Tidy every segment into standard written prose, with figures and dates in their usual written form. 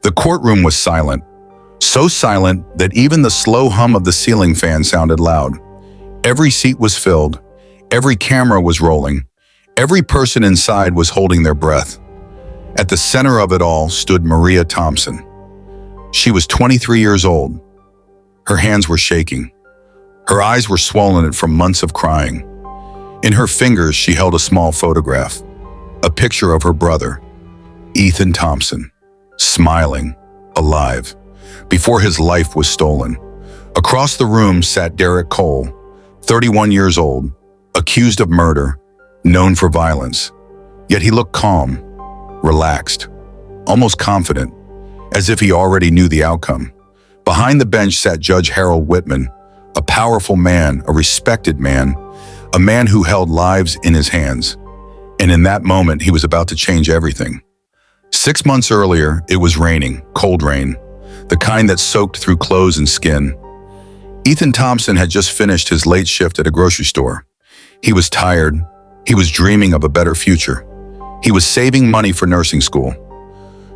The courtroom was silent, so silent that even the slow hum of the ceiling fan sounded loud. Every seat was filled, every camera was rolling, every person inside was holding their breath. At the center of it all stood Maria Thompson. She was 23 years old. Her hands were shaking. Her eyes were swollen from months of crying. In her fingers, she held a small photograph, a picture of her brother, Ethan Thompson, smiling, alive, before his life was stolen. Across the room sat Derrick Cole, 31 years old, accused of murder, known for violence. Yet he looked calm, relaxed, almost confident, as if he already knew the outcome. Behind the bench sat Judge Harold Whitman, a powerful man, a respected man, a man who held lives in his hands. And in that moment, he was about to change everything. 6 months earlier, it was raining, cold rain, the kind that soaked through clothes and skin. Ethan Thompson had just finished his late shift at a grocery store. He was tired. He was dreaming of a better future. He was saving money for nursing school.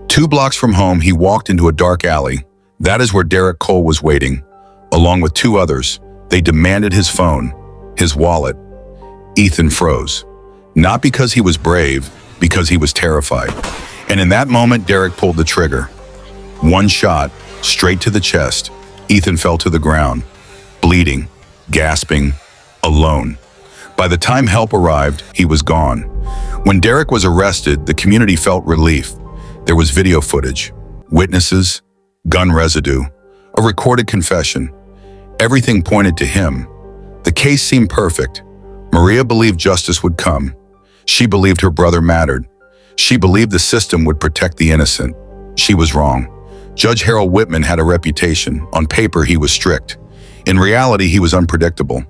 2 blocks from home, he walked into a dark alley. That is where Derrick Cole was waiting, along with 2 others. They demanded his phone, his wallet. Ethan froze. Not because he was brave, because he was terrified. And in that moment, Derrick pulled the trigger. 1 shot, straight to the chest. Ethan fell to the ground, bleeding, gasping, alone. By the time help arrived, he was gone. When Derrick was arrested, the community felt relief. There was video footage, witnesses, gun residue, a recorded confession. Everything pointed to him. The case seemed perfect. Maria believed justice would come. She believed her brother mattered. She believed the system would protect the innocent. She was wrong. Judge Harold Whitman had a reputation. On paper, he was strict. In reality, he was unpredictable.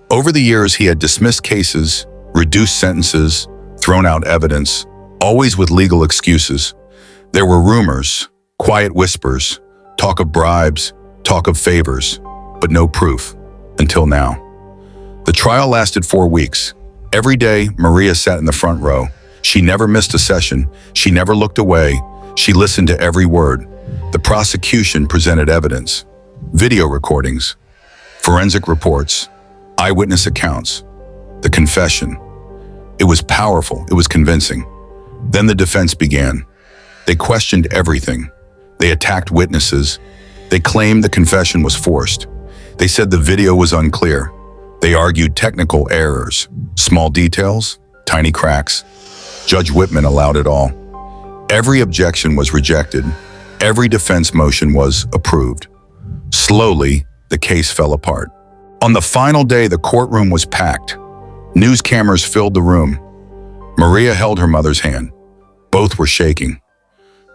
Over the years, he had dismissed cases, reduced sentences, thrown out evidence, always with legal excuses. There were rumors, quiet whispers, talk of bribes, talk of favors, but no proof, until now. The trial lasted 4 weeks. Every day, Maria sat in the front row. She never missed a session. She never looked away. She listened to every word. The prosecution presented evidence, video recordings, forensic reports, eyewitness accounts, the confession. It was powerful. It was convincing. Then the defense began. They questioned everything. They attacked witnesses. They claimed the confession was forced. They said the video was unclear. They argued technical errors, small details, tiny cracks. Judge Whitman allowed it all. Every objection was rejected. Every defense motion was approved. Slowly, the case fell apart. On the final day, the courtroom was packed. News cameras filled the room. Maria held her mother's hand. Both were shaking.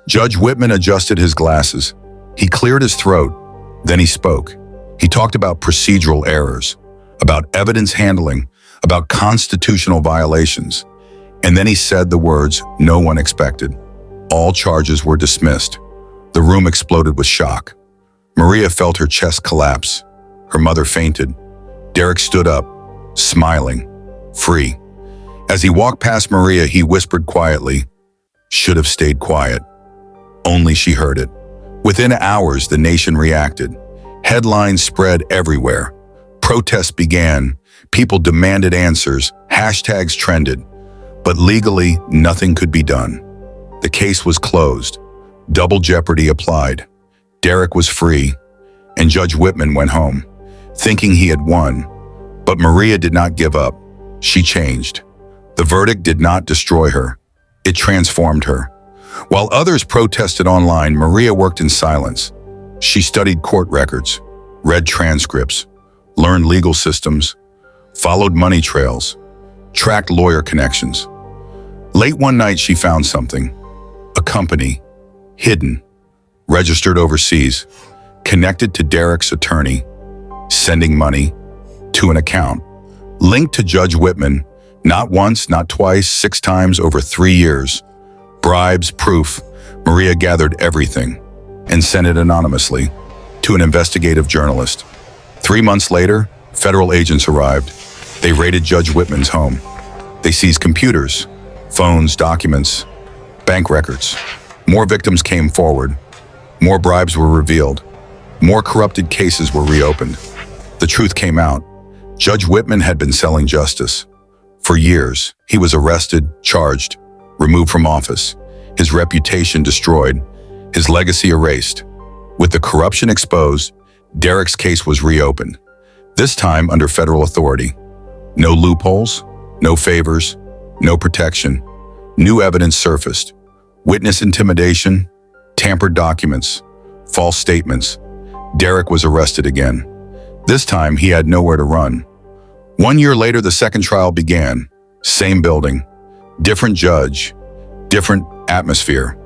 Judge Whitman adjusted his glasses. He cleared his throat. Then he spoke. He talked about procedural errors, about evidence handling, about constitutional violations. And then he said the words no one expected. All charges were dismissed. The room exploded with shock. Maria felt her chest collapse. Her mother fainted. Derrick stood up, smiling, free. As he walked past Maria, he whispered quietly, "Should have stayed quiet." Only she heard it. Within hours, the nation reacted. Headlines spread everywhere. Protests began. People demanded answers. Hashtags trended. But legally, nothing could be done. The case was closed. Double jeopardy applied. Derrick was free, and Judge Whitman went home, thinking he had won. But Maria did not give up. She changed. The verdict did not destroy her. It transformed her. While others protested online, Maria worked in silence. She studied court records, read transcripts, learned legal systems, followed money trails, tracked lawyer connections. Late one night, she found something. A company, hidden, registered overseas, connected to Derrick's attorney, sending money to an account, linked to Judge Whitman, not once, not twice, 6 times over 3 years. Bribes, proof. Maria gathered everything and sent it anonymously to an investigative journalist. 3 months later, federal agents arrived. They raided Judge Whitman's home. They seized computers, phones, documents, bank records. More victims came forward. More bribes were revealed. More corrupted cases were reopened. The truth came out. Judge Whitman had been selling justice. For years, he was arrested, charged, removed from office, his reputation destroyed, his legacy erased. With the corruption exposed, Derrick's case was reopened, this time under federal authority. No loopholes, no favors, no protection. New evidence surfaced. Witness intimidation, tampered documents, false statements. Derrick was arrested again. This time, he had nowhere to run. 1 year later, the second trial began. Same building, different judge, different atmosphere.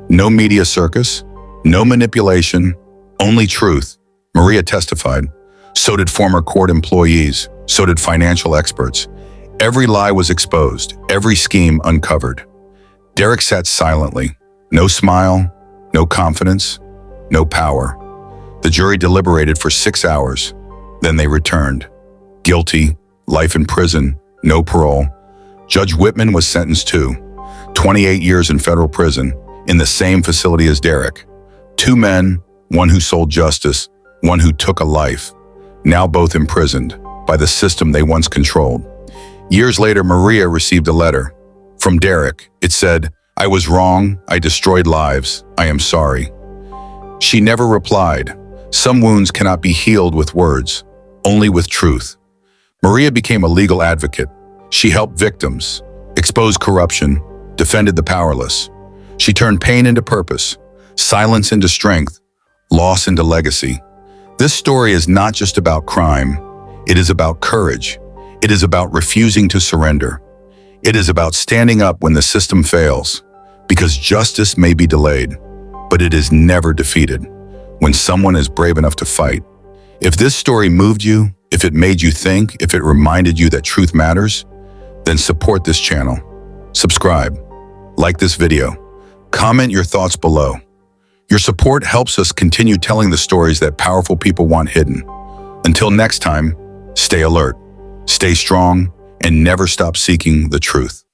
No media circus, no manipulation, only truth. Maria testified. So did former court employees. So did financial experts. Every lie was exposed, every scheme uncovered. Derrick sat silently. No smile, no confidence, no power. The jury deliberated for 6 hours. Then they returned. Guilty, life in prison, no parole. Judge Whitman was sentenced to 28 years in federal prison in the same facility as Derrick. 2 men, one who sold justice, one who took a life, now both imprisoned by the system they once controlled. Years later, Maria received a letter from Derrick. It said, "I was wrong, I destroyed lives, I am sorry." She never replied. Some wounds cannot be healed with words, only with truth. Maria became a legal advocate. She helped victims, exposed corruption, defended the powerless. She turned pain into purpose, silence into strength, loss into legacy. This story is not just about crime. It is about courage. It is about refusing to surrender. It is about standing up when the system fails, because justice may be delayed, but it is never defeated when someone is brave enough to fight. If this story moved you, if it made you think, if it reminded you that truth matters, then support this channel. Subscribe, like this video, comment your thoughts below. Your support helps us continue telling the stories that powerful people want hidden. Until next time, stay alert, stay strong, and never stop seeking the truth.